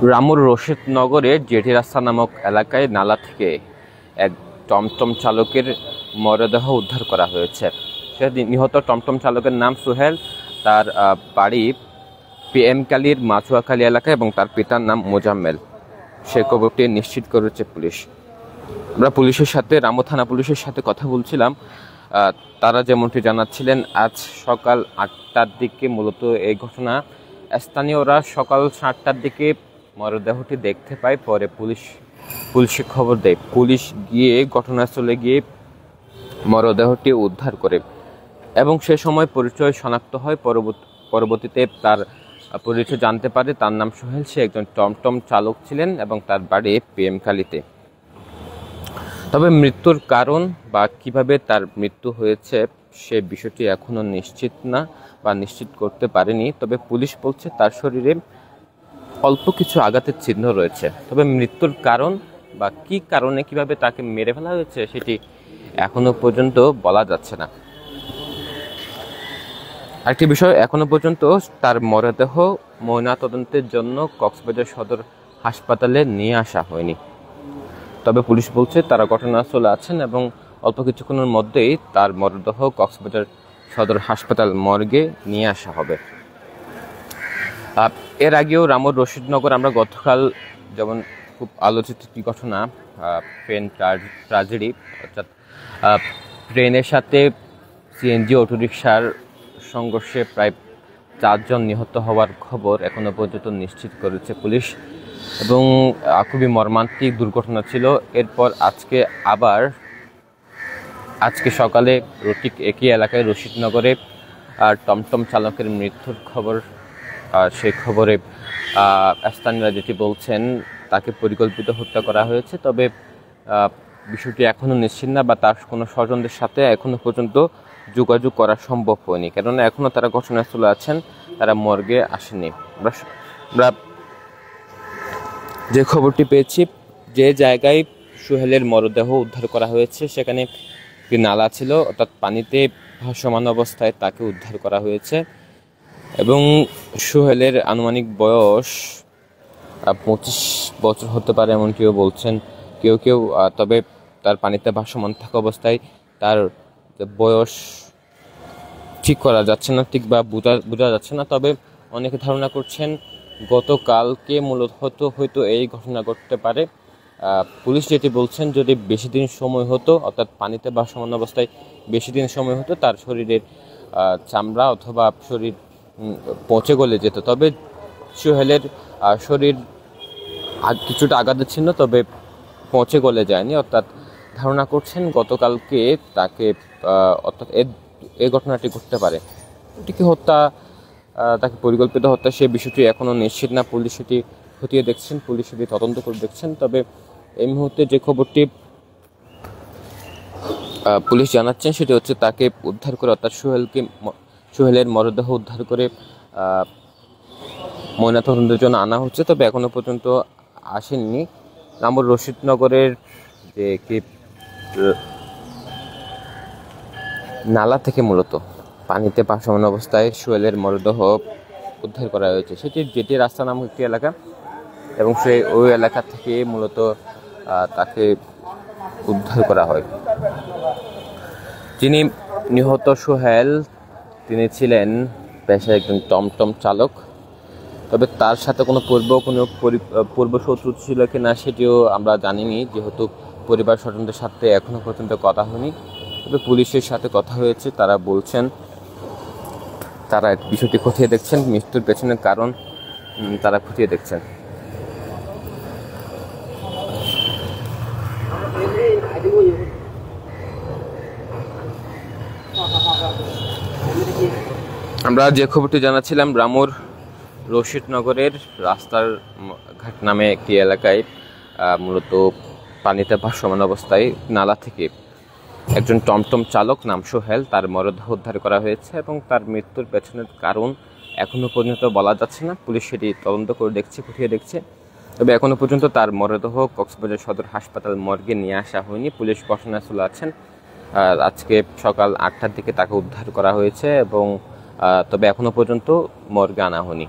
রামুর রশিদনগরের জেঠি রাস্তা নামক এলাকায় নালা থেকে এক টমটম চালকের মরদেহ উদ্ধার করা হয়েছে। সে নিহত টমটম চালকের নাম সোহেল, তার বাড়ি PM কালীর মাছুয়াখালী এলাকায় এবং তার পিতার নাম মোজাম্মেল। সে খবরটি নিশ্চিত করেছে পুলিশ। আমরা পুলিশের সাথে, রামু থানা পুলিশের সাথে কথা বলছিলাম। তারা যেমনটি জানাচ্ছিলেন, আজ সকাল 8টার দিকে মূলত এই ঘটনা। স্থানীয়রা সকাল 7টার দিকে মরদেহটি দেখতে পায়। পরে পুলিশে খবর দেয়। পুলিশ গিয়ে ঘটনাস্থলে গিয়ে মরদেহটি উদ্ধার করে এবং সে সময় পরিচয় শনাক্ত হয়। পরবর্তীতে তার পরিচয় জানতে পারে। তার নাম সোহেল, সে একজন টমটম চালক ছিলেন এবং তার বাড়ি PM কালীতে। তবে মৃত্যুর কারণ বা কিভাবে তার মৃত্যু হয়েছে সে বিষয়টি এখনো নিশ্চিত না বা নিশ্চিত করতে পারেনি। তবে পুলিশ বলছে তার শরীরে অল্প কিছু আঘাতের চিহ্ন রয়েছে। তবে মৃত্যুর কারণ বা কি কারণে কিভাবে তাকে মেরে ফেলা হয়েছে সেটি এখনো পর্যন্ত বলা যাচ্ছে না। আরেকটি বিষয়, এখনো পর্যন্ত তার মরদেহ ময়নাতদন্তের জন্য কক্সবাজার সদর হাসপাতালে নিয়ে আসা হয়নি। তবে পুলিশ বলছে তারা ঘটনাস্থলে আছেন এবং অল্প কিছুক্ষণের মধ্যেই তার মরদেহ কক্সবাজার সদর হাসপাতাল মর্গে নিয়ে আসা হবে। এর আগেও রামুর রশিদনগর আমরা গতকাল যেমন খুব আলোচিত একটি ঘটনা, ট্রেন ট্র্যাজেডি, অর্থাৎ ট্রেনের সাথে CNG অটোরিকশার সংঘর্ষে প্রায় 4 জন নিহত হওয়ার খবর এখনো পর্যন্ত নিশ্চিত করেছে পুলিশ এবং খুবই মর্মান্তিক দুর্ঘটনা ছিল। এরপর আজকে সকালে একই এলাকায় রশিদনগরে টমটম চালকের মৃত্যুর খবর। সেই খবরে স্থানীয়রা যেটি বলছেন, তাকে পরিকল্পিত হত্যা করা হয়েছে। তবে বিষয়টি এখনও নিশ্চিত না বা তার কোনো স্বজনদের সাথে এখনও পর্যন্ত যোগাযোগ করা সম্ভব হয়নি, কেননা এখনও তারা ঘটনাস্থলে আছেন, তারা মর্গে আসেনি। আমরা যে খবরটি পেয়েছি, যে জায়গায় সোহেলের মরদেহ উদ্ধার করা হয়েছে সেখানে একটি নালা ছিল, অর্থাৎ পানিতে ভাসমান অবস্থায় তাকে উদ্ধার করা হয়েছে এবং সোহেলের আনুমানিক বয়স 25 বছর হতে পারে এমন কেউ বলছেন, কেউ। তবে তার পানিতে ভাসমান থাকা অবস্থায় তার বয়স ঠিক করা যাচ্ছে না, ঠিক বা বোঝা যাচ্ছে না। তবে অনেকে ধারণা করছেন গতকালকে মূলত হয়তো এই ঘটনা ঘটতে পারে। পুলিশ যেটি বলছেন, যদি বেশি দিন সময় হতো, অর্থাৎ পানিতে ভাসমান অবস্থায় বেশি দিন সময় হতো, তার শরীরের চামড়া অথবা শরীর পচে গলে যেত। তবে সোহেলের শরীর কিছুটা আঘাতের চিহ্ন, তবে পচে গলে যায়নি। অর্থাৎ ধারণা করছেন গতকালকে তাকে, অর্থাৎ এই ঘটনাটি ঘটতে পারে। এটিকে হত্যা, তাকে পরিকল্পিত হত্যা, সে বিষয়টি এখনও নিশ্চিত না। পুলিশ সেটি খতিয়ে দেখছেন, পুলিশ সেটি তদন্ত করে দেখছেন। তবে এই মুহূর্তে যে খবরটি পুলিশ জানাচ্ছেন সেটি হচ্ছে তাকে উদ্ধার করে, অর্থাৎ সোহেলের মরদেহ উদ্ধার করে ময়নাতদন্তের জন্য আনা হচ্ছে। তবে এখনো পর্যন্ত আসেননি। রামুর রশিদনগরের যে নালা থেকে মূলত পানিতে ভাসমান অবস্থায় সোহেলের মরদেহ উদ্ধার করা হয়েছে, সেটি জেঠি রাস্তা নামক একটি এলাকা এবং ওই এলাকা থেকে মূলত তাকে উদ্ধার করা হয়। যিনি নিহত সোহেল, তিনি ছিলেন পেশায় একজন টমটম চালক। তবে তার সাথে কোনো পূর্বশত্রু ছিল কিনা সেটিও আমরা জানিনি, যেহেতু পরিবার স্বজনদের সাথে এখনো পর্যন্ত কথা হয়নি। তবে পুলিশের সাথে কথা হয়েছে, তারা বলছেন তারা বিষয়টি খতিয়ে দেখছেন, মৃত্যুর পেছনের কারণ তারা খতিয়ে দেখছেন। আমরা যে খবরটি জানাচ্ছিলাম, রামুর রশিদনগরের রাস্তার ঘাট নামে একটি এলাকায় মূলত পানিতে ভাসমান অবস্থায় নালা থেকে একজন টমটম চালক নাম সোহেল, তার মরদেহ উদ্ধার করা হয়েছে এবং তার মৃত্যুর পেছনের কারণ এখনো পর্যন্ত বলা যাচ্ছে না। পুলিশ সেটি তদন্ত করে দেখছে, খতিয়ে দেখছে। তবে এখনো পর্যন্ত তার মরদেহ কক্সবাজার সদর হাসপাতাল মর্গে নিয়ে আসা হয়নি। পুলিশ ঘটনাস্থলে আছেন। আজকে সকাল 8টার দিকে তাকে উদ্ধার করা হয়েছে এবং তবে এখনো পর্যন্ত মর্গে আনা হয়নি।